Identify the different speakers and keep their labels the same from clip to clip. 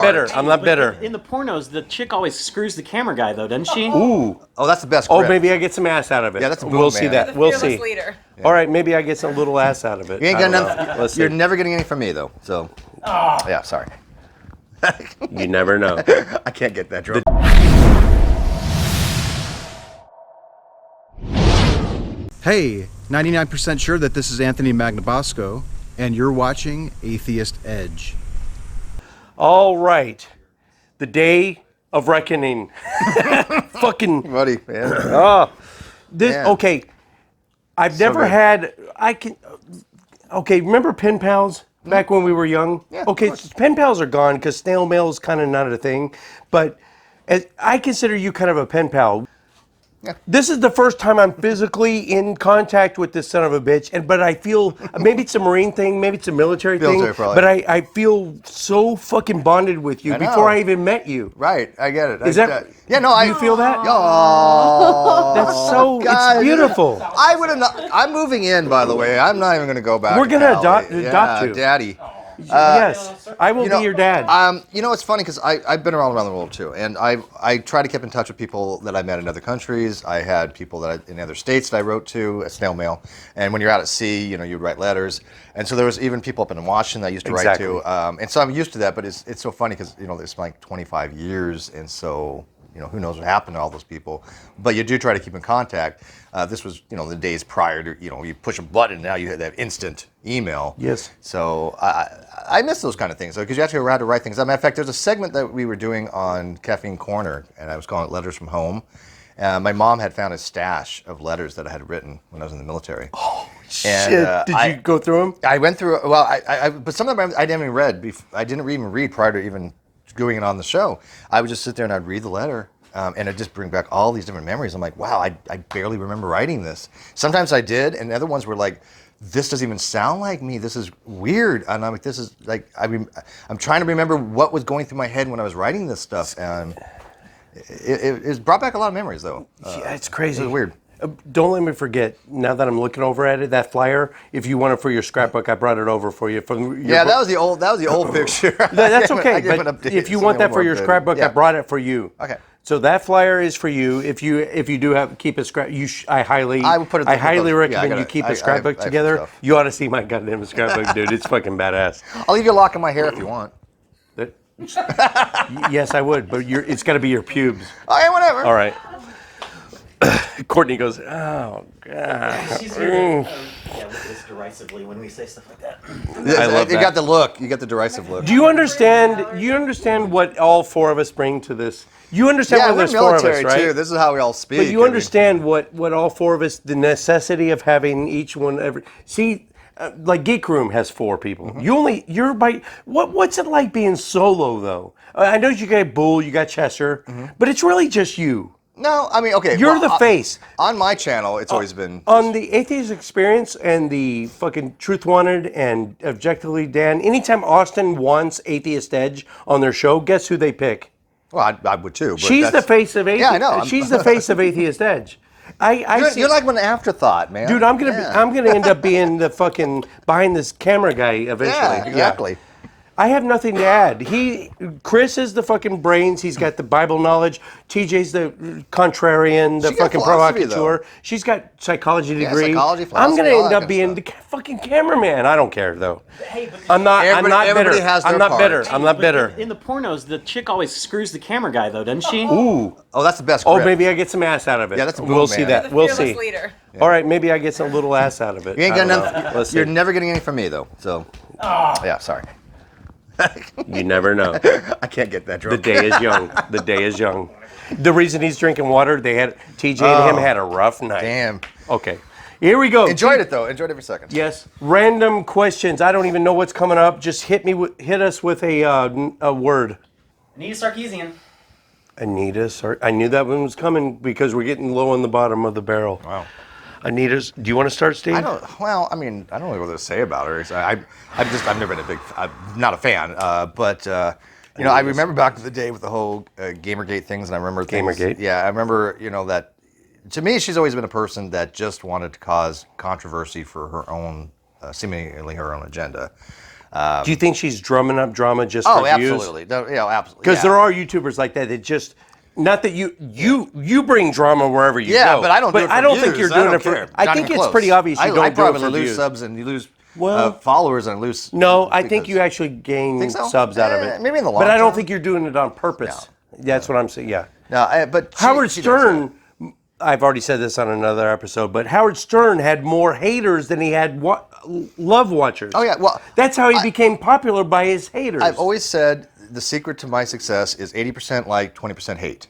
Speaker 1: Bitter. I'm not bitter.
Speaker 2: In the pornos, the chick always screws the camera guy, though, doesn't she?
Speaker 1: Ooh.
Speaker 3: Oh, that's the best.
Speaker 1: Oh,
Speaker 3: grip.
Speaker 1: maybe I get some ass out of it.
Speaker 3: Yeah, that's a boom,
Speaker 1: We'll see
Speaker 3: man.
Speaker 1: that. We'll see.
Speaker 4: Leader.
Speaker 1: Yeah. All right, maybe I get some little ass out of it.
Speaker 3: You ain't getting enough. You're never getting any from me, though. So, yeah, sorry.
Speaker 1: You never know.
Speaker 3: I can't get that drunk.
Speaker 5: Hey, 99% sure that this is Anthony Magnabosco, and you're watching Atheist Edge.
Speaker 1: All right. The day of reckoning. Fucking.
Speaker 3: Buddy, man.
Speaker 1: Oh. This,
Speaker 3: Man.
Speaker 1: okay. I've never
Speaker 3: good.
Speaker 1: had. Okay, remember pen pals back when we were young?
Speaker 3: Yeah, of
Speaker 1: Okay,
Speaker 3: course.
Speaker 1: pen pals are gone because snail mail is kind of not a thing. But I consider you kind of a pen pal.
Speaker 3: Yeah.
Speaker 1: This is the first time I'm physically in contact with this son of a bitch, but I feel maybe it's a Marine thing, maybe it's a military thing,
Speaker 3: probably.
Speaker 1: but I feel so fucking bonded with you
Speaker 3: I know.
Speaker 1: before I even met you.
Speaker 3: Right, I get it.
Speaker 1: Is that?
Speaker 3: Yeah, no, I.
Speaker 1: Do you feel that?
Speaker 3: Oh,
Speaker 1: That's so.
Speaker 3: God.
Speaker 1: It's beautiful.
Speaker 3: I would have not. I'm moving in, by the way. I'm not even going to go back.
Speaker 1: We're
Speaker 3: to
Speaker 1: gonna
Speaker 3: Cali.
Speaker 1: adopt you.
Speaker 3: Daddy.
Speaker 1: Yes, I will be your dad.
Speaker 3: You know, it's funny because I've been around the world too, and I try to keep in touch with people that I met in other countries. I had people in other states that I wrote to at snail mail, and when you're out at sea, you know, you write letters, and so there was even people up in Washington that I used to write to, and so I'm used to that. But it's so funny because you know it's like 25 years, and so. You know, who knows what happened to all those people, but you do try to keep in contact. This was, you know, the days prior to, you know, you push a button, now you have that instant email.
Speaker 1: Yes.
Speaker 3: So I miss those kind of things, because you actually had to write things. As a matter of fact, there's a segment that we were doing on Caffeine Corner, and I was calling it Letters from Home. My mom had found a stash of letters that I had written when I was in the military.
Speaker 1: Oh, shit.
Speaker 3: And,
Speaker 1: Did you go through them?
Speaker 3: I went through, but some of them I didn't even read. I didn't even read prior to even doing it on the show. I would just sit there and I'd read the letter, and it'd just bring back all these different memories. I'm like, wow, I barely remember writing this. Sometimes I did, and other ones were like, this doesn't even sound like me. This is weird. And I'm like, this is like, I'm trying to remember what was going through my head when I was writing this stuff. And it brought back a lot of memories, though.
Speaker 1: Yeah, it's crazy.
Speaker 3: It was weird.
Speaker 1: Don't let me forget, now that I'm looking over at it, that flyer, if you want it for your scrapbook, I brought it over for you.
Speaker 3: Yeah, that was the old picture.
Speaker 1: That's okay,
Speaker 3: I gave
Speaker 1: but
Speaker 3: an update.
Speaker 1: if you
Speaker 3: Something
Speaker 1: want that for
Speaker 3: more
Speaker 1: your
Speaker 3: updated.
Speaker 1: scrapbook,
Speaker 3: Yeah.
Speaker 1: I brought it for you.
Speaker 3: Okay.
Speaker 1: So that flyer is for you. If you do keep a scrap, I highly
Speaker 3: would put it.
Speaker 1: I highly
Speaker 3: Yeah,
Speaker 1: recommend you keep a scrapbook
Speaker 3: I have
Speaker 1: together.
Speaker 3: stuff.
Speaker 1: You ought to see my goddamn scrapbook, dude. It's fucking badass.
Speaker 3: I'll leave you a lock in my hair if you want.
Speaker 1: Yes, I would, but it's got to be your pubes.
Speaker 3: Okay, whatever.
Speaker 1: All right. Courtney goes, oh, God.
Speaker 2: She's here to look at us derisively when we say stuff like that.
Speaker 1: I love
Speaker 3: You
Speaker 1: that.
Speaker 3: got the look. You got the derisive look.
Speaker 1: Do you understand? You understand what all four of us bring to this? You understand
Speaker 3: Yeah,
Speaker 1: why
Speaker 3: we're
Speaker 1: there's four of us,
Speaker 3: military
Speaker 1: right?
Speaker 3: too. This is how we all speak.
Speaker 1: But you understand what all four of us, the necessity of having each one see, like Geek Room has four people.
Speaker 3: Mm-hmm.
Speaker 1: You're by what's it like being solo though? I know you got Bull, you got Chester,
Speaker 3: Mm-hmm.
Speaker 1: but it's really just you.
Speaker 3: No, I mean, okay.
Speaker 1: You're the face.
Speaker 3: On my channel, it's always been...
Speaker 1: On the Atheist Experience and the fucking Truth Wanted and Objectively Dan, anytime Austin wants Atheist Edge on their show, guess who they pick?
Speaker 3: Well, I would too. But
Speaker 1: She's the face of Atheist.
Speaker 3: Yeah, I know.
Speaker 1: She's the face of Atheist Edge.
Speaker 3: You're like an afterthought, man.
Speaker 1: Dude, I'm gonna end up being the fucking behind this camera guy eventually.
Speaker 3: Yeah, exactly.
Speaker 1: I have nothing to add. Chris is the fucking brains. He's got the Bible knowledge. TJ's the contrarian, the
Speaker 3: She got
Speaker 1: fucking
Speaker 3: philosophy,
Speaker 1: provocateur. She's got psychology degree.
Speaker 3: psychology,
Speaker 1: I'm
Speaker 3: philosophy,
Speaker 1: gonna
Speaker 3: all
Speaker 1: end
Speaker 3: that
Speaker 1: up
Speaker 3: kind
Speaker 1: being
Speaker 3: of
Speaker 1: the fucking cameraman. I don't care though.
Speaker 2: Hey, but
Speaker 1: I'm not
Speaker 3: Everybody
Speaker 1: bitter.
Speaker 3: has their
Speaker 1: I'm not
Speaker 3: part.
Speaker 1: bitter. I'm not
Speaker 2: but
Speaker 1: bitter.
Speaker 2: In the pornos, the chick always screws the camera guy, though, doesn't she?
Speaker 1: Ooh.
Speaker 3: Oh, that's the best
Speaker 1: Oh,
Speaker 3: grip.
Speaker 1: maybe I get some ass out of it.
Speaker 3: Yeah, that's a
Speaker 1: We'll
Speaker 3: boom,
Speaker 1: see
Speaker 3: man.
Speaker 1: that.
Speaker 4: The
Speaker 1: We'll
Speaker 4: fearless
Speaker 1: see.
Speaker 4: leader.
Speaker 1: All right, maybe I get some little ass out of it.
Speaker 3: You ain't
Speaker 1: I
Speaker 3: getting
Speaker 1: don't know.
Speaker 3: enough.
Speaker 1: Let's see.
Speaker 3: You're never getting any from me, though. So, yeah, sorry.
Speaker 1: You never know.
Speaker 3: I can't get that
Speaker 1: The
Speaker 3: drunk.
Speaker 1: day is young. The day is young. The reason he's drinking water, TJ and him had a rough night.
Speaker 3: Damn.
Speaker 1: Okay. Here we go.
Speaker 3: Enjoyed it, though. Enjoyed every second.
Speaker 1: Yes. Random questions. I don't even know what's coming up. Just hit us with a word.
Speaker 2: Anita Sarkeesian.
Speaker 1: Anita, sorry. I knew that one was coming because we're getting low on the bottom of the barrel.
Speaker 3: Wow.
Speaker 1: Anita's. Do you want to start, Steve?
Speaker 3: I don't know what to say about her. I've never been I'm not a fan. But I remember back to the day with the whole Gamergate things, and I remember things.
Speaker 1: Gamergate?
Speaker 3: Yeah, I remember, that to me, she's always been a person that just wanted to cause controversy for her own, seemingly her own agenda.
Speaker 1: Do you think she's drumming up drama just
Speaker 3: Oh,
Speaker 1: for views?
Speaker 3: absolutely. No, absolutely.
Speaker 1: Because
Speaker 3: Yeah.
Speaker 1: there are YouTubers like that just. Not that you bring drama wherever you go.
Speaker 3: Yeah, but I don't do it for
Speaker 1: I don't think
Speaker 3: views.
Speaker 1: you're doing
Speaker 3: I
Speaker 1: it for.
Speaker 3: don't care.
Speaker 1: I
Speaker 3: Not
Speaker 1: think
Speaker 3: even
Speaker 1: it's
Speaker 3: close.
Speaker 1: pretty obvious you don't
Speaker 3: I
Speaker 1: do it
Speaker 3: probably
Speaker 1: for
Speaker 3: lose
Speaker 1: views.
Speaker 3: subs and you lose
Speaker 1: Well,
Speaker 3: followers and lose.
Speaker 1: No, I think
Speaker 3: because-
Speaker 1: you actually gain
Speaker 3: Think so?
Speaker 1: subs out of it.
Speaker 3: Maybe in the long
Speaker 1: But I don't
Speaker 3: term.
Speaker 1: think you're doing it on purpose. That's what I'm saying. Yeah.
Speaker 3: No, but
Speaker 1: Howard
Speaker 3: she does
Speaker 1: Stern. I've already said this on another episode, but Howard Stern had more haters than he had love watchers.
Speaker 3: Oh yeah, well,
Speaker 1: That's how he became popular, by his haters.
Speaker 3: I've always said the secret to my success is 80% like, 20% hate.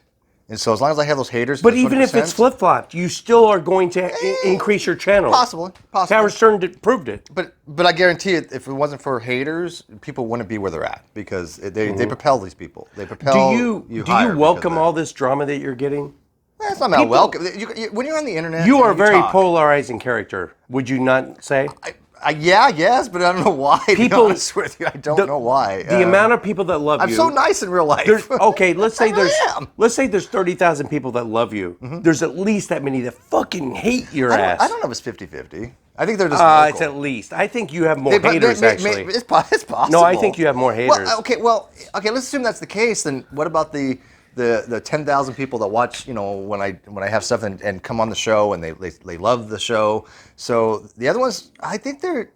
Speaker 3: And so as long as I have those haters,
Speaker 1: But
Speaker 3: the
Speaker 1: even if
Speaker 3: 20%,
Speaker 1: it's flip-flopped, you still are going to increase your channel.
Speaker 3: Possibly.
Speaker 1: Howard Stern proved it.
Speaker 3: But I guarantee it, if it wasn't for haters, people wouldn't be where they're at because they propel these people. They propel.
Speaker 1: Do you
Speaker 3: higher
Speaker 1: welcome
Speaker 3: because
Speaker 1: all this drama that you're getting?
Speaker 3: It's not about welcome. When you're on the internet,
Speaker 1: You are a
Speaker 3: and
Speaker 1: very
Speaker 3: talk,
Speaker 1: polarizing character. Would you not say?
Speaker 3: Yeah, yes, but I don't know why. To be
Speaker 1: People-
Speaker 3: honest with you, I don't know why.
Speaker 1: The amount of people that love
Speaker 3: I'm
Speaker 1: you.
Speaker 3: so nice in real life.
Speaker 1: Okay, let's say
Speaker 3: I really am.
Speaker 1: let's say there's 30,000 people that love you. There's at least that many that fucking hate your ass.
Speaker 3: I don't know if it's 50-50. I think they're just
Speaker 1: It's
Speaker 3: vocal.
Speaker 1: at least. I think you have more haters, actually.
Speaker 3: It's possible.
Speaker 1: No, I think you have more haters.
Speaker 3: Well, okay. Let's assume that's the case. Then what about the 10,000 people that watch? When I have stuff and come on the show and they love the show. So the other ones, I think there's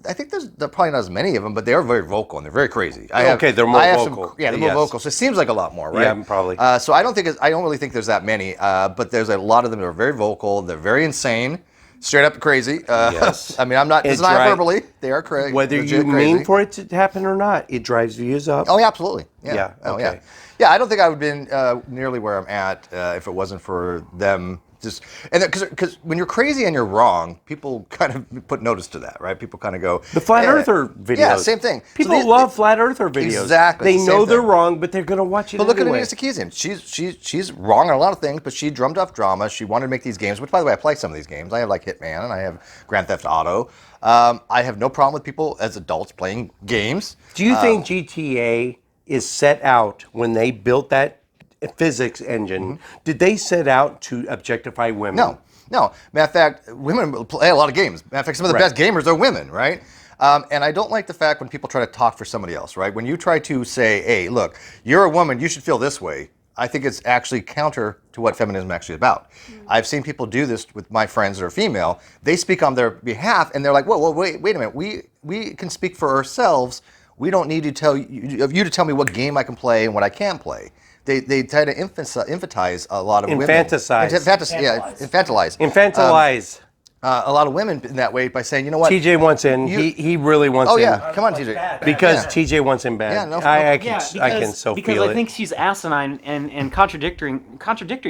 Speaker 3: probably not as many of them, but they are very vocal and they're very crazy.
Speaker 1: They're more vocal.
Speaker 3: They're more
Speaker 1: Yes.
Speaker 3: vocal. So it seems like a lot more, right?
Speaker 1: Yeah, probably.
Speaker 3: So I don't really think there's that many. But there's a lot of them that are very vocal. They're very insane. Straight up crazy.
Speaker 1: Yes.
Speaker 3: I mean, it's not hyperbole. They are crazy.
Speaker 1: Whether you mean for it to happen or not, it drives views up.
Speaker 3: Oh, yeah, absolutely. Yeah.
Speaker 1: Yeah,
Speaker 3: Oh,
Speaker 1: okay.
Speaker 3: yeah. Yeah, I don't think I would have been nearly where I'm at if it wasn't for them. Because when you're crazy and you're wrong, people kind of put notice to that, right? People kind of go.
Speaker 1: The flat earther videos.
Speaker 3: Yeah, same thing.
Speaker 1: People love flat earther videos.
Speaker 3: Exactly,
Speaker 1: They
Speaker 3: it's the
Speaker 1: know
Speaker 3: same
Speaker 1: they're
Speaker 3: thing.
Speaker 1: wrong, but they're going to watch it
Speaker 3: But look at
Speaker 1: anyway.
Speaker 3: Anita Sarkeesian. She's wrong on a lot of things, but she drummed up drama. She wanted to make these games, which, by the way, I play some of these games. I have like Hitman and I have Grand Theft Auto. I have no problem with people as adults playing games.
Speaker 1: Do you think GTA is set out when they built that physics engine? Did they set out to objectify women?
Speaker 3: No. Matter of fact, women play a lot of games. Matter of fact, some of the best gamers are women, right? And I don't like the fact when people try to talk for somebody else, right? When you try to say, hey, look, you're a woman, you should feel this way. I think it's actually counter to what feminism is actually about. I've seen people do this with my friends that are female. They speak on their behalf, and they're like, whoa, wait a minute. We can speak for ourselves. We don't need to tell you to tell me what game I can play and what I can't play. They try to infantilize a lot of women.
Speaker 1: Infantilize.
Speaker 3: Infantilize a lot of women in that way by saying, you know what?
Speaker 1: TJ wants in. He really wants in.
Speaker 3: Oh yeah, come on, TJ.
Speaker 1: Because TJ wants him bad.
Speaker 3: Yeah, no,
Speaker 1: I
Speaker 2: Because
Speaker 1: feel
Speaker 2: I
Speaker 1: it.
Speaker 2: think she's asinine and contradictory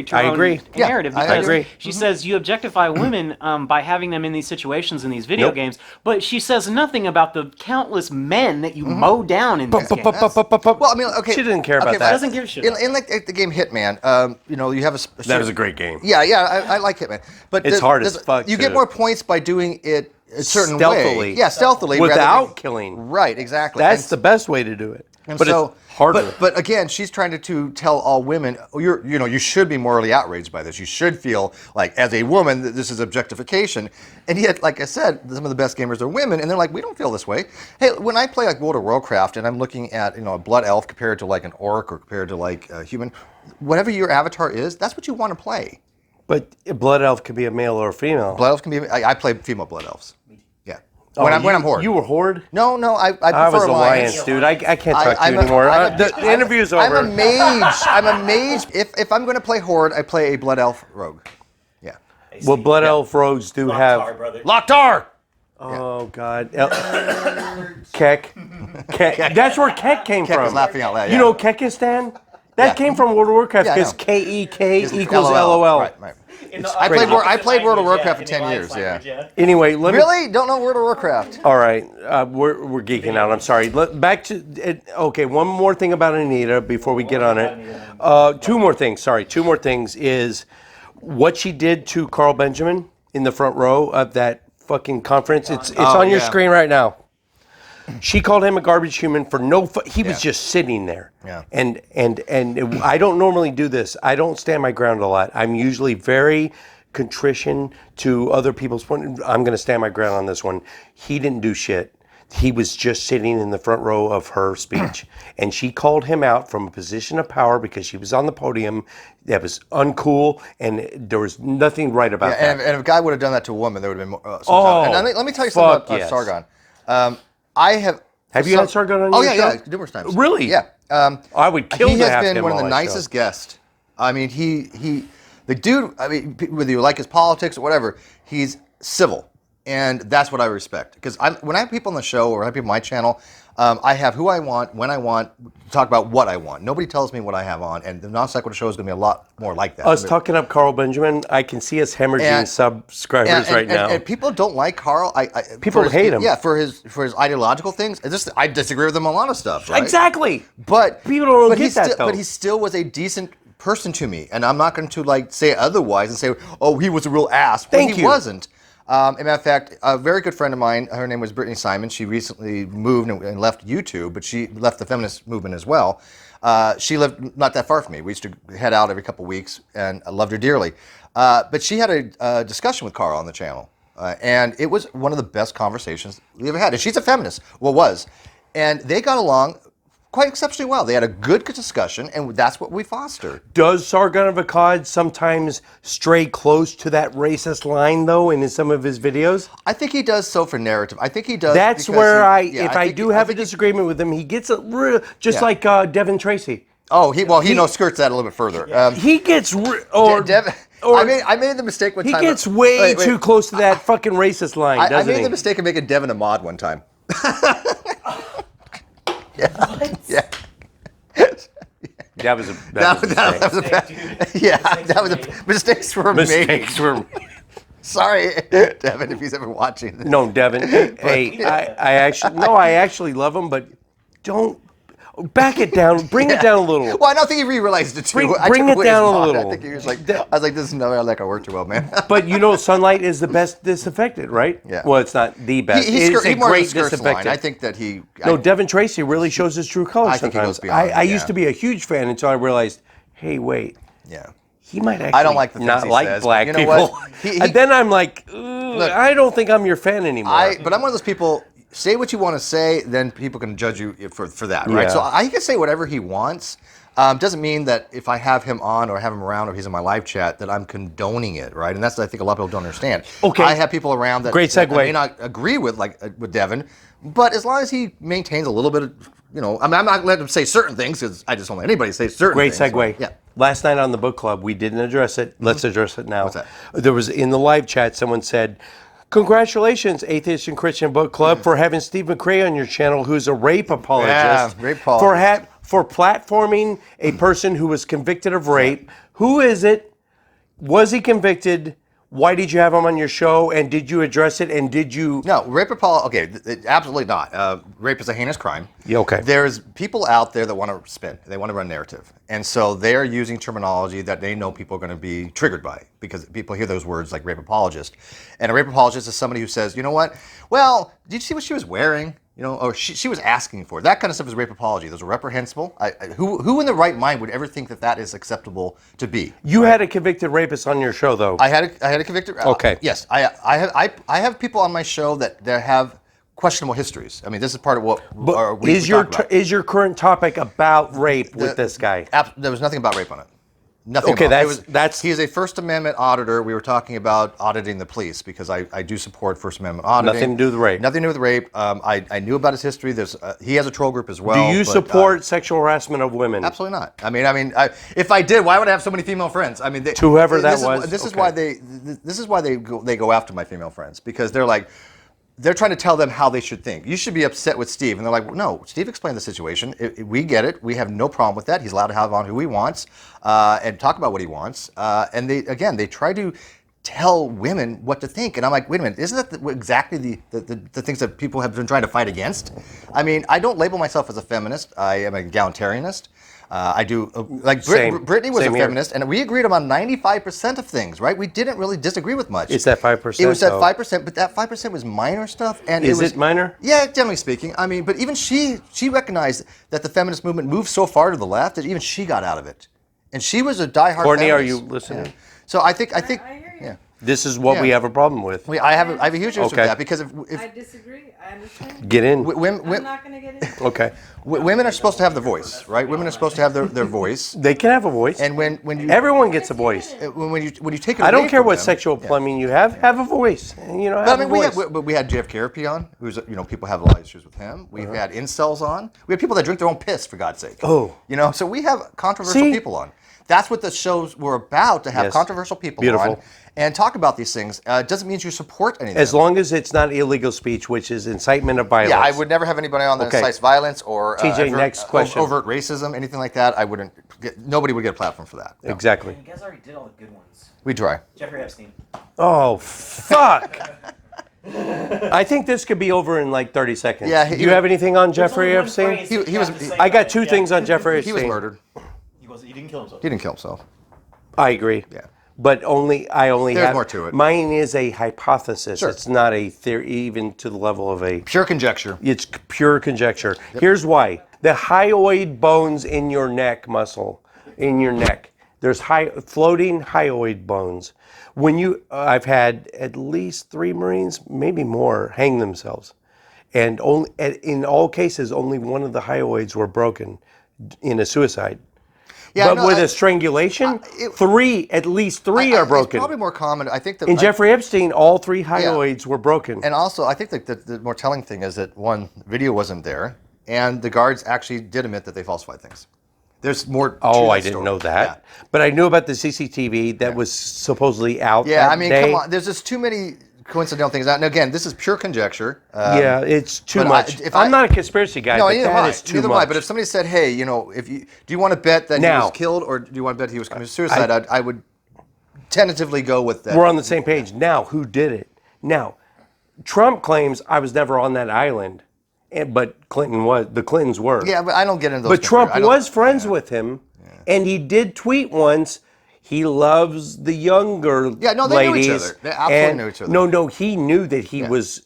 Speaker 2: to
Speaker 1: I
Speaker 2: her
Speaker 1: agree.
Speaker 2: own
Speaker 3: Yeah,
Speaker 2: narrative.
Speaker 3: I
Speaker 2: Because
Speaker 1: agree.
Speaker 2: she says you objectify women by having them in these situations in these video
Speaker 1: Nope.
Speaker 2: games, but she says nothing about the countless men that you mow down in these games.
Speaker 3: Well, I mean, okay.
Speaker 1: She didn't care about
Speaker 3: okay,
Speaker 1: that.
Speaker 2: Doesn't give a shit.
Speaker 3: In like the game Hitman, you have a.
Speaker 1: That is a great game.
Speaker 3: Yeah, I like Hitman, but
Speaker 1: It's hard as fuck
Speaker 3: You
Speaker 1: to-
Speaker 3: get more points by doing it a certain
Speaker 1: Stealthily.
Speaker 3: way. Yeah, stealthily. rather
Speaker 1: Without
Speaker 3: than-
Speaker 1: killing.
Speaker 3: Right, exactly.
Speaker 1: That's
Speaker 3: And-
Speaker 1: the best way to do it.
Speaker 3: and
Speaker 1: But
Speaker 3: so,
Speaker 1: it's harder.
Speaker 3: But again, she's trying to tell all women, you should be morally outraged by this. You should feel like, as a woman, that this is objectification. And yet, like I said, some of the best gamers are women, and they're like, we don't feel this way. Hey, when I play like World of Warcraft, and I'm looking at a blood elf compared to like an orc or compared to like a human, whatever your avatar is, that's what you want to play.
Speaker 1: But a blood elf could be a male or a female.
Speaker 3: Blood elves can be. I play female blood elves. Yeah. When I'm horde.
Speaker 1: You were horde?
Speaker 3: No, I prefer
Speaker 1: I was
Speaker 3: alliance.
Speaker 1: Alliance, dude. I can't talk to
Speaker 3: I'm
Speaker 1: you
Speaker 3: a-
Speaker 1: anymore.
Speaker 3: I'm a-
Speaker 1: The interview's over.
Speaker 3: I'm a mage. I'm a mage. If I'm going to play horde, I play a blood elf rogue. Yeah.
Speaker 1: Well, blood elf rogues do
Speaker 2: Locktar,
Speaker 1: have.
Speaker 2: brother.
Speaker 3: Locktar.
Speaker 1: Oh God. Keck. That's where Keck came
Speaker 3: Keck
Speaker 1: from.
Speaker 3: is laughing out loud,
Speaker 1: You
Speaker 3: yeah.
Speaker 1: know Kekistan? That
Speaker 3: Yeah.
Speaker 1: came from World of Warcraft
Speaker 3: Yeah, I
Speaker 1: because
Speaker 3: know.
Speaker 1: KEK equals LOL.
Speaker 3: Right. I played World of Warcraft for 10 years. Yeah.
Speaker 1: Anyway, let me.
Speaker 3: Really? Don't know World of Warcraft?
Speaker 1: All right, we're geeking out. I'm sorry. Back to it. Okay, one more thing about Anita before we get on it. Two more things. Sorry, two more things is what she did to Carl Benjamin in the front row of that fucking conference. It's on your
Speaker 3: yeah.
Speaker 1: screen right now. She called him a garbage human for no. He was just sitting there.
Speaker 3: Yeah.
Speaker 1: And I don't normally do this. I don't stand my ground a lot. I'm usually very contrition to other people's point. I'm going to stand my ground on this one. He didn't do shit. He was just sitting in the front row of her speech, and she called him out from a position of power because she was on the podium. That was uncool, and there was nothing right about that.
Speaker 3: And if a guy would have done that to a woman, there would have been more. And let me tell you
Speaker 1: fuck
Speaker 3: something about
Speaker 1: yes.
Speaker 3: Sargon. I have.
Speaker 1: Have you had Sargon on
Speaker 3: Oh
Speaker 1: your
Speaker 3: yeah,
Speaker 1: show?
Speaker 3: numerous times.
Speaker 1: Really?
Speaker 3: Yeah.
Speaker 1: I would kill
Speaker 3: He
Speaker 1: to
Speaker 3: has
Speaker 1: have
Speaker 3: been
Speaker 1: him
Speaker 3: one of the
Speaker 1: on my
Speaker 3: nicest
Speaker 1: show.
Speaker 3: guests. I mean, the dude. I mean, whether you like his politics or whatever, he's civil, and that's what I respect. Because when I have people on the show or I have people on my channel, I have who I want, when I want, talk about what I want. Nobody tells me what I have on, and the non sequitur show is going to be a lot more like that.
Speaker 1: Us talking up Carl Benjamin, I can see us hemorrhaging subscribers right now.
Speaker 3: And people don't like Carl.
Speaker 1: People hate him.
Speaker 3: Yeah, for his ideological things. I disagree with him on a lot of stuff. Right?
Speaker 1: Exactly.
Speaker 3: But
Speaker 1: people don't
Speaker 3: but
Speaker 1: get
Speaker 3: he
Speaker 1: that
Speaker 3: still,
Speaker 1: though.
Speaker 3: But he still was a decent person to me, and I'm not going to like say otherwise and say, oh, he was a real ass. Well,
Speaker 1: Thank
Speaker 3: he
Speaker 1: you.
Speaker 3: wasn't. As a matter of fact, a very good friend of mine, her name was Brittany Simon. She recently moved and left YouTube, but she left the feminist movement as well. She lived not that far from me. We used to head out every couple of weeks, and I loved her dearly. But she had a discussion with Carl on the channel, and it was one of the best conversations we ever had. And she's a feminist, well, was. And they got along quite exceptionally well. They had a good discussion, and that's what we fostered.
Speaker 1: Does Sargon of Akkad sometimes stray close to that racist line, though, in some of his videos?
Speaker 3: I think he does so for narrative. I think he does.
Speaker 1: That's
Speaker 3: because
Speaker 1: where
Speaker 3: I
Speaker 1: I do have a disagreement with him, he gets a real, just
Speaker 3: Yeah.
Speaker 1: like Devin Tracy.
Speaker 3: Oh, he skirts that a little bit further.
Speaker 1: He gets,
Speaker 3: I made the mistake one
Speaker 1: he
Speaker 3: time.
Speaker 1: gets way too close to that fucking racist line,
Speaker 3: I
Speaker 1: doesn't
Speaker 3: made
Speaker 1: he?
Speaker 3: the mistake of making Devin a mod one time. Yeah.
Speaker 1: That was a
Speaker 3: Mistakes were made.
Speaker 1: mistakes were.
Speaker 3: Sorry, Devin, if he's ever watching this.
Speaker 1: No, Devin. Hey, I actually love him, but don't back it down. Bring it down a little.
Speaker 3: Well, I don't think he realized it too.
Speaker 1: Bring it down a little.
Speaker 3: I think he was like, I was like, this is not like I work too well, man.
Speaker 1: But sunlight is the best disinfectant, right?
Speaker 3: Yeah.
Speaker 1: Well, it's not the best.
Speaker 3: He
Speaker 1: It's a
Speaker 3: more
Speaker 1: great
Speaker 3: skirts the line.
Speaker 1: disinfectant.
Speaker 3: I think that he.
Speaker 1: No, Devin Tracy really shows his true colors
Speaker 3: I think he
Speaker 1: sometimes.
Speaker 3: goes beyond,
Speaker 1: I used
Speaker 3: yeah.
Speaker 1: to be a huge fan until I realized, hey, wait,
Speaker 3: Yeah.
Speaker 1: he might actually
Speaker 3: I don't like the things
Speaker 1: not
Speaker 3: he
Speaker 1: like
Speaker 3: says,
Speaker 1: black
Speaker 3: but you know
Speaker 1: people.
Speaker 3: what?
Speaker 1: And then I'm like, I don't think I'm your fan anymore.
Speaker 3: But I'm one of those people. Say what you want to say, then people can judge you for that, right?
Speaker 1: Yeah.
Speaker 3: So he can say whatever he wants. Doesn't mean that if I have him on or have him around or he's in my live chat that I'm condoning it, right? And that's I think a lot of people don't understand.
Speaker 1: Okay.
Speaker 3: I have people around that,
Speaker 1: Great
Speaker 3: that
Speaker 1: segue.
Speaker 3: I may not agree with, like with Devin, but as long as he maintains a little bit of, I'm not letting him say certain things because I just don't let anybody say certain
Speaker 1: Great
Speaker 3: things.
Speaker 1: segue.
Speaker 3: Yeah.
Speaker 1: Last night on the book club, we didn't address it. Let's address it now.
Speaker 3: What's that?
Speaker 1: There was in the live chat, someone said, congratulations, Atheist and Christian Book Club, for having Steve McRae on your channel, who's a rape apologist.
Speaker 3: Yeah, rape apologist.
Speaker 1: For platforming a person who was convicted of rape. Who is it? Was he convicted? Why did you have him on your show? And did you address it? And did you?
Speaker 3: No, rape apology. Okay, absolutely not. Rape is a heinous crime.
Speaker 1: Yeah, okay.
Speaker 3: There's people out there that want to spin. They want to run narrative, and so they're using terminology that they know people are going to be triggered by because people hear those words like rape apologist, and a rape apologist is somebody who says, you know what? Well, did you see what she was wearing? Or she was asking for it. That kind of stuff is rape apology. Those are reprehensible. Who in the right mind would ever think that is acceptable to be?
Speaker 1: You had a convicted rapist on your show, though.
Speaker 3: I had a convicted.
Speaker 1: Okay.
Speaker 3: Yes, I have people on my show that have questionable histories. I mean, this is part of what. We
Speaker 1: Is
Speaker 3: talk about.
Speaker 1: is your current topic about rape with this guy?
Speaker 3: There was nothing about rape on it. Nothing.
Speaker 1: Okay,
Speaker 3: about it.
Speaker 1: that's.
Speaker 3: He is a First Amendment auditor. We were talking about auditing the police because I do support First Amendment auditing.
Speaker 1: Nothing to do with rape.
Speaker 3: Nothing to do with rape. I knew about his history. He has a troll group as well.
Speaker 1: Do you support sexual harassment of women?
Speaker 3: Absolutely not. I mean, if I did, why would I have so many female friends? I mean,
Speaker 1: Whoever that was.
Speaker 3: This is
Speaker 1: okay.
Speaker 3: why they go after my female friends because they're trying to tell them how they should think. You should be upset with Steve. And they're like, no, Steve explained the situation. We get it. We have no problem with that. He's allowed to have on who he wants and talk about what he wants. And they try to tell women what to think. And I'm like, wait a minute, isn't that exactly the things that people have been trying to fight against? I mean, I don't label myself as a feminist. I am a egalitarianist. I do, Brittany was
Speaker 1: Same
Speaker 3: a
Speaker 1: here.
Speaker 3: feminist, and we agreed on 95% of things, right? We didn't really disagree with much.
Speaker 1: It's that 5%.
Speaker 3: It was that
Speaker 1: though.
Speaker 3: 5%, but that 5% was minor stuff. And
Speaker 1: Is
Speaker 3: it was,
Speaker 1: it minor?
Speaker 3: Yeah, generally speaking. I mean, but even she recognized that the feminist movement moved so far to the left that even she got out of it. And she was a diehard
Speaker 1: Courtney,
Speaker 3: feminist.
Speaker 1: are you listening?
Speaker 3: Yeah. So I think,
Speaker 4: I hear you.
Speaker 3: yeah.
Speaker 1: This is what we have a problem with.
Speaker 3: I have a huge issue with
Speaker 1: Okay.
Speaker 3: that because
Speaker 4: I
Speaker 3: if
Speaker 4: disagree. I understand.
Speaker 1: Get in.
Speaker 3: women,
Speaker 4: I'm not going to get into it.
Speaker 1: Okay.
Speaker 3: women are supposed to have the voice, right? Women are supposed to have their voice.
Speaker 1: They can have a voice.
Speaker 3: And when you
Speaker 1: Everyone gets a voice.
Speaker 3: when you take it
Speaker 1: I don't
Speaker 3: away
Speaker 1: care
Speaker 3: from
Speaker 1: what
Speaker 3: them-
Speaker 1: sexual plumbing you have a voice. And,
Speaker 3: But
Speaker 1: have
Speaker 3: I mean,
Speaker 1: a voice.
Speaker 3: we had JFK on, who's people have a lot of issues with him. We've had incels on. We have people that drink their own piss, for God's sake.
Speaker 1: Oh.
Speaker 3: So we have controversial
Speaker 1: See?
Speaker 3: people on. That's what the shows were about, to have
Speaker 1: Yes.
Speaker 3: controversial people
Speaker 1: Beautiful.
Speaker 3: on and talk about these things. It doesn't mean you support anything.
Speaker 1: As long as it's not illegal speech, which is incitement of violence.
Speaker 3: Yeah, I would never have anybody on that
Speaker 1: Okay.
Speaker 3: incites violence or
Speaker 1: TJ, next question.
Speaker 3: overt racism, anything like that. I wouldn't. Nobody would get a platform for that. No.
Speaker 1: Exactly.
Speaker 2: You guys already did all the good ones.
Speaker 3: We try.
Speaker 2: Jeffrey Epstein.
Speaker 1: Oh, fuck. I think this could be over in like 30 seconds.
Speaker 3: Yeah,
Speaker 1: Do you have anything on Jeffrey Epstein?
Speaker 3: He was-
Speaker 1: I got two things on Jeffrey
Speaker 3: He
Speaker 1: Epstein.
Speaker 3: was murdered.
Speaker 2: He didn't kill himself.
Speaker 3: He didn't kill himself.
Speaker 1: I agree.
Speaker 3: Yeah.
Speaker 1: But I only
Speaker 3: There's
Speaker 1: have
Speaker 3: more to it.
Speaker 1: Mine is a hypothesis.
Speaker 3: Sure.
Speaker 1: It's not a theory, even to the level of a.
Speaker 3: Pure conjecture.
Speaker 1: It's pure conjecture. Here's why: the hyoid bones in your neck muscle, in your neck. There's floating hyoid bones. I've had at least 3 Marines, maybe more, hang themselves, and in all cases, only one of the hyoids were broken in a suicide.
Speaker 3: Yeah,
Speaker 1: but
Speaker 3: no,
Speaker 1: with a strangulation, at least three are broken.
Speaker 3: It's probably more common. I think that
Speaker 1: In Jeffrey Epstein, all 3 hyoids were broken.
Speaker 3: And also, I think that the more telling thing is that one, video wasn't there, and the guards actually did admit that they falsified things. There's more. To
Speaker 1: Oh,
Speaker 3: that
Speaker 1: I didn't
Speaker 3: story.
Speaker 1: know that. But I knew about the CCTV that was supposedly out
Speaker 3: Yeah,
Speaker 1: that
Speaker 3: I mean,
Speaker 1: day.
Speaker 3: come on. There's just too many coincidental things. And again, this is pure conjecture.
Speaker 1: Yeah, it's too
Speaker 3: but
Speaker 1: much.
Speaker 3: if
Speaker 1: I'm not a conspiracy guy,
Speaker 3: No,
Speaker 1: but
Speaker 3: neither am
Speaker 1: that
Speaker 3: I.
Speaker 1: is too
Speaker 3: Neither am I.
Speaker 1: much.
Speaker 3: But if somebody said, "Hey, do you want to bet that he
Speaker 1: Now-
Speaker 3: was killed, or do you want to bet he was committing suicide?" I would tentatively go with that.
Speaker 1: We're on the same page. Now, who did it? Now, Trump claims I was never on that island, but the Clintons were.
Speaker 3: Yeah, but I don't get into those.
Speaker 1: But Trump
Speaker 3: I don't-
Speaker 1: was friends with him, and he did tweet once. He loves the younger
Speaker 3: Yeah, no, they knew each
Speaker 1: ladies.
Speaker 3: other. They absolutely knew each other.
Speaker 1: No, he knew that he was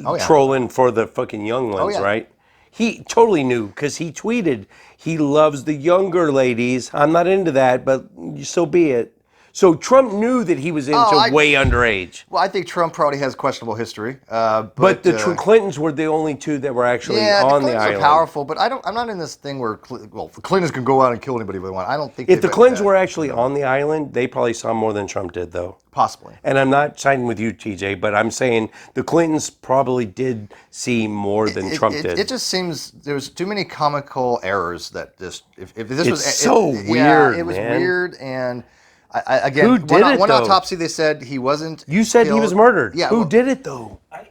Speaker 3: Oh, yeah.
Speaker 1: trolling for the fucking young ones,
Speaker 3: yeah.
Speaker 1: right? He totally knew because he tweeted he loves the younger ladies. I'm not into that, but so be it. So Trump knew that he was into way underage.
Speaker 3: Well, I think Trump probably has questionable history.
Speaker 1: But the Clintons were the only 2 that were actually
Speaker 3: yeah,
Speaker 1: on
Speaker 3: the
Speaker 1: the
Speaker 3: Clintons
Speaker 1: island.
Speaker 3: are powerful, but I'm not in this thing where the Clintons can go out and kill anybody they want. I don't think
Speaker 1: If the
Speaker 3: they've-
Speaker 1: Clintons were actually on the island, they probably saw more than Trump did, though.
Speaker 3: possibly.
Speaker 1: And I'm not siding with you, TJ, but I'm saying the Clintons probably did see more than Trump did.
Speaker 3: It just seems there was too many comical errors that just if this
Speaker 1: It's
Speaker 3: was
Speaker 1: so
Speaker 3: yeah,
Speaker 1: weird,
Speaker 3: it was
Speaker 1: man.
Speaker 3: weird and. Again,
Speaker 1: Who did it,
Speaker 3: one
Speaker 1: though?
Speaker 3: autopsy they said he wasn't.
Speaker 1: You said he
Speaker 3: killed.
Speaker 1: was murdered.
Speaker 3: Yeah,
Speaker 1: Who
Speaker 3: well,
Speaker 1: did it, though?
Speaker 2: I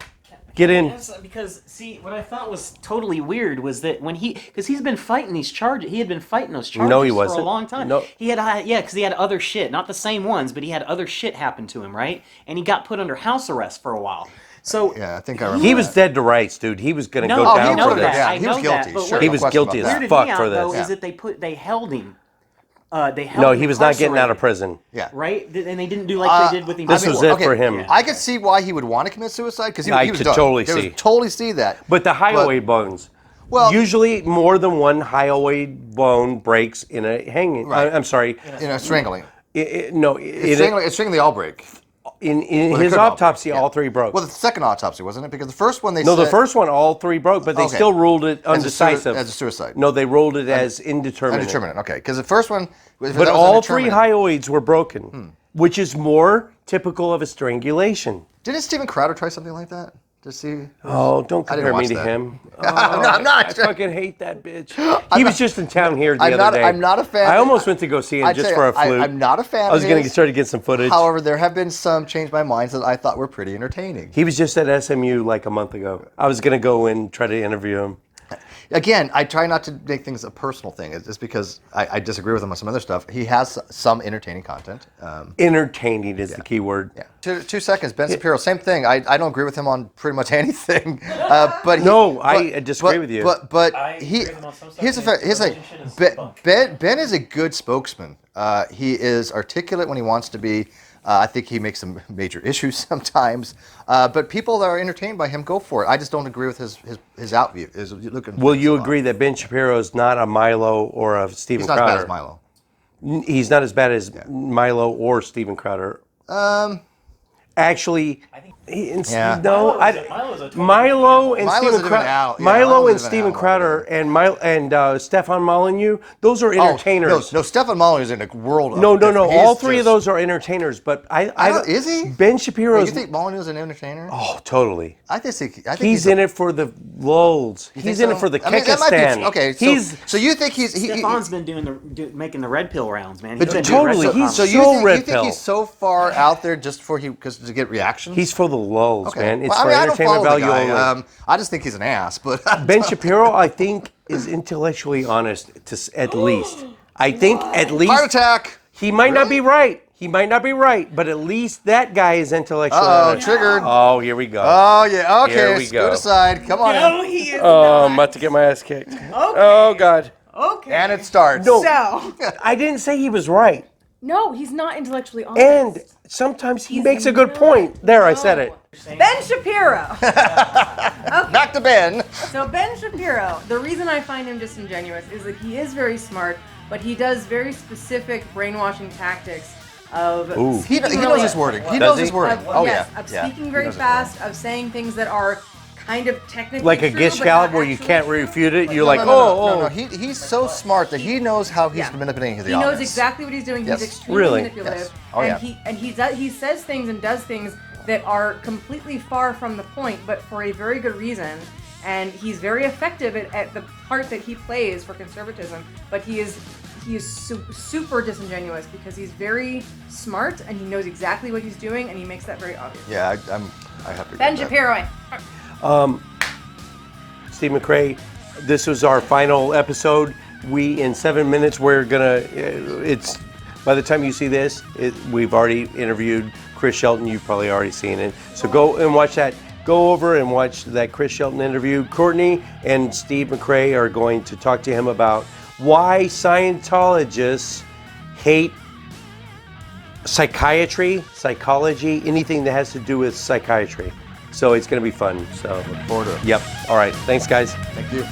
Speaker 1: Get in.
Speaker 2: Yes, because see, what I thought was totally weird was that when because he's been fighting these charges, he had been fighting those charges
Speaker 1: No, he
Speaker 2: for
Speaker 1: wasn't.
Speaker 2: a long time.
Speaker 1: No.
Speaker 2: He had, because he had other shit, not the same ones, but he had other shit happen to him, right? And he got put under house arrest for a while. So
Speaker 3: Yeah, I think I remember.
Speaker 1: He was dead to rights, dude. He was going to
Speaker 2: No,
Speaker 1: go
Speaker 2: I
Speaker 1: down
Speaker 2: know
Speaker 1: for
Speaker 2: that.
Speaker 1: this.
Speaker 3: Yeah,
Speaker 2: I
Speaker 3: he
Speaker 2: know
Speaker 3: was
Speaker 2: that,
Speaker 3: guilty.
Speaker 2: but
Speaker 3: Sure,
Speaker 1: He
Speaker 3: no
Speaker 1: was
Speaker 3: question
Speaker 1: guilty
Speaker 3: about
Speaker 1: as
Speaker 3: that.
Speaker 2: weirded
Speaker 1: fuck
Speaker 2: me out,
Speaker 1: for this.
Speaker 2: though,
Speaker 3: Yeah.
Speaker 2: is that they held him. They held
Speaker 1: No,
Speaker 2: him
Speaker 1: he was not getting out of
Speaker 2: incarcerated,
Speaker 1: prison.
Speaker 3: Yeah.
Speaker 2: right? And they didn't do like they did with him.
Speaker 1: This was it for him.
Speaker 3: I could see why he would want to commit suicide because he
Speaker 1: I
Speaker 3: was
Speaker 1: could
Speaker 3: done.
Speaker 1: totally
Speaker 3: There was
Speaker 1: see.
Speaker 3: totally see that.
Speaker 1: But the hyoid bones.
Speaker 3: Well-
Speaker 1: usually more than one hyoid bone breaks in a hanging.
Speaker 3: Right.
Speaker 1: I'm sorry.
Speaker 3: Strangling.
Speaker 1: No,
Speaker 3: It's strangling. They all break.
Speaker 1: in
Speaker 3: Well, they
Speaker 1: his
Speaker 3: could all
Speaker 1: autopsy,
Speaker 3: break, yeah.
Speaker 1: all 3 broke.
Speaker 3: Well, the second autopsy wasn't it? Because the first one they
Speaker 1: No,
Speaker 3: said
Speaker 1: the first one, all 3 broke, but they
Speaker 3: Okay.
Speaker 1: still ruled it
Speaker 3: As a sui-
Speaker 1: undecisive.
Speaker 3: as a suicide.
Speaker 1: No, they ruled it as indeterminate.
Speaker 3: undeterminate. Okay, because the first one.
Speaker 1: But all 3 hyoids were broken, which is more typical of a strangulation.
Speaker 3: Didn't Steven Crowder try something like that? To see.
Speaker 1: Oh, don't
Speaker 3: I didn't
Speaker 1: compare me
Speaker 3: watch
Speaker 1: to
Speaker 3: that.
Speaker 1: him.
Speaker 3: I'm not.
Speaker 1: I fucking hate that bitch. He was just in town here the
Speaker 3: I'm
Speaker 1: other
Speaker 3: not-
Speaker 1: day.
Speaker 3: I'm not a fan-
Speaker 1: I almost went to go see him
Speaker 3: I'd
Speaker 1: just
Speaker 3: say
Speaker 1: for a flute.
Speaker 3: I'm not a fan.
Speaker 1: I was
Speaker 3: of
Speaker 1: going to
Speaker 3: his.
Speaker 1: try to get some footage.
Speaker 3: However, there have been some change my minds that I thought were pretty entertaining.
Speaker 1: He was just at SMU like a month ago. I was going to go and try to interview him.
Speaker 3: Again, I try not to make things a personal thing. It's just because I disagree with him on some other stuff. He has some entertaining content.
Speaker 1: Entertaining is the key word.
Speaker 3: Yeah. 2 seconds. Ben Shapiro, same thing. I don't agree with him on pretty much anything. But
Speaker 1: I disagree with you.
Speaker 3: But
Speaker 6: I
Speaker 3: he
Speaker 6: agree with him on some stuff,
Speaker 3: here's the
Speaker 6: and
Speaker 3: fact. Here's
Speaker 6: his
Speaker 3: like
Speaker 6: religion is
Speaker 3: Ben is a good spokesman. He is articulate when he wants to be. I think he makes some major issues sometimes. But people that are entertained by him go for it. I just don't agree with his outview.
Speaker 1: Will you agree that Ben Shapiro is not a Milo or a Steven
Speaker 3: He's not as
Speaker 1: Crowder?
Speaker 3: bad as Milo.
Speaker 1: He's not as bad as Milo or Steven Crowder. actually.
Speaker 3: Yeah.
Speaker 1: No,
Speaker 2: Milo's a total
Speaker 1: Milo and
Speaker 3: Milo's a
Speaker 1: Steven
Speaker 3: different
Speaker 1: Crowder,
Speaker 3: owl. Yeah,
Speaker 1: Milo
Speaker 3: Milo's a
Speaker 1: and
Speaker 3: different
Speaker 1: Steven
Speaker 3: owl.
Speaker 1: Crowder and Stefan Molyneux. Those are entertainers.
Speaker 3: No, Stefan Molyneux is in a world.
Speaker 1: No.
Speaker 3: He's
Speaker 1: All three of
Speaker 3: just-
Speaker 1: those are entertainers. But
Speaker 3: Is he?
Speaker 1: Ben Shapiro's.
Speaker 3: You think Molyneux's an entertainer?
Speaker 1: Oh, totally.
Speaker 3: I think
Speaker 1: He's in it for the lulls.
Speaker 3: You
Speaker 1: He's
Speaker 3: think
Speaker 1: in it
Speaker 3: so?
Speaker 1: for the
Speaker 3: I mean, that might be-
Speaker 1: kickstand.
Speaker 3: Okay, so you think he's
Speaker 2: Stefan's been making the red pill rounds, man. He's
Speaker 1: But
Speaker 2: been doing
Speaker 1: totally,
Speaker 2: red pill
Speaker 1: he's
Speaker 3: So
Speaker 2: comments.
Speaker 3: you
Speaker 1: So
Speaker 3: think,
Speaker 1: red
Speaker 3: you think
Speaker 1: pill.
Speaker 3: he's so far out there just because to get reactions?
Speaker 1: He's for the lulls,
Speaker 3: Okay.
Speaker 1: man. It's
Speaker 3: Well, I
Speaker 1: for
Speaker 3: mean, I don't
Speaker 1: entertainment
Speaker 3: follow the
Speaker 1: value
Speaker 3: guy.
Speaker 1: only.
Speaker 3: I just think he's an ass. But
Speaker 1: Ben Shapiro, I think, is intellectually honest at least. I think at least
Speaker 3: heart attack.
Speaker 1: he might not
Speaker 3: Really?
Speaker 1: be right. He might not be right, but at least that guy is intellectually
Speaker 3: Oh,
Speaker 1: honest.
Speaker 3: triggered.
Speaker 1: Oh, here we go.
Speaker 3: Oh yeah. Okay.
Speaker 1: Here we go.
Speaker 3: Scoot aside. Come on.
Speaker 4: No,
Speaker 3: in.
Speaker 4: he is
Speaker 1: Oh, I'm
Speaker 4: not.
Speaker 1: about to get my ass kicked. Oh God.
Speaker 4: Okay.
Speaker 3: And it starts.
Speaker 1: No.
Speaker 4: So,
Speaker 1: I didn't say he was right.
Speaker 4: no, he's not intellectually honest.
Speaker 1: And sometimes he
Speaker 4: He's
Speaker 1: makes a good
Speaker 4: not.
Speaker 1: point. There, I said it.
Speaker 4: Ben Shapiro.
Speaker 3: Back to Ben.
Speaker 4: So Ben Shapiro, the reason I find him disingenuous is that he is very smart, but he does very specific brainwashing tactics of
Speaker 1: Ooh.
Speaker 3: He
Speaker 4: speaking
Speaker 3: knows
Speaker 4: really-
Speaker 3: his wording. He
Speaker 1: Does
Speaker 3: knows
Speaker 1: he?
Speaker 3: his wording.
Speaker 4: Of,
Speaker 3: Oh
Speaker 4: yes,
Speaker 3: yeah.
Speaker 4: of
Speaker 3: Yeah.
Speaker 4: speaking
Speaker 3: He
Speaker 4: very
Speaker 3: knows his wording.
Speaker 4: fast, of saying things that are kind of technically
Speaker 1: Like a
Speaker 4: true,
Speaker 1: gish
Speaker 4: but
Speaker 1: gallop
Speaker 4: not
Speaker 1: where you
Speaker 4: actually
Speaker 1: can't
Speaker 4: true.
Speaker 1: refute it. You're
Speaker 3: No,
Speaker 1: like,
Speaker 3: no, no,
Speaker 1: oh,
Speaker 3: no.
Speaker 1: oh.
Speaker 3: He's so smart that he knows how he's
Speaker 4: Yeah.
Speaker 3: manipulating the
Speaker 4: He
Speaker 3: audience.
Speaker 4: knows exactly what he's doing.
Speaker 3: Yes.
Speaker 4: He's extremely
Speaker 1: Really?
Speaker 4: manipulative.
Speaker 3: Yes. Oh,
Speaker 4: and
Speaker 3: yeah.
Speaker 4: he says things and does things that are completely far from the point, but for a very good reason. And he's very effective at the part that he plays for conservatism. But he is super disingenuous because he's very smart and he knows exactly what he's doing and he makes that very obvious.
Speaker 3: Yeah, I have to.
Speaker 4: Ben
Speaker 3: agree with that.
Speaker 4: Shapiro.
Speaker 1: Steve McRae, this was our final episode. In 7 minutes, we're gonna. It's by the time you see this, we've already interviewed Chris Shelton. You've probably already seen it. So go and watch that. Go over and watch that Chris Shelton interview. Courtney and Steve McRae are going to talk to him about why Scientologists hate psychiatry, psychology, anything that has to do with psychiatry. So it's going to be fun. So
Speaker 3: Look forward to it.
Speaker 1: Yep. All right. Thanks, guys.
Speaker 3: Thank you.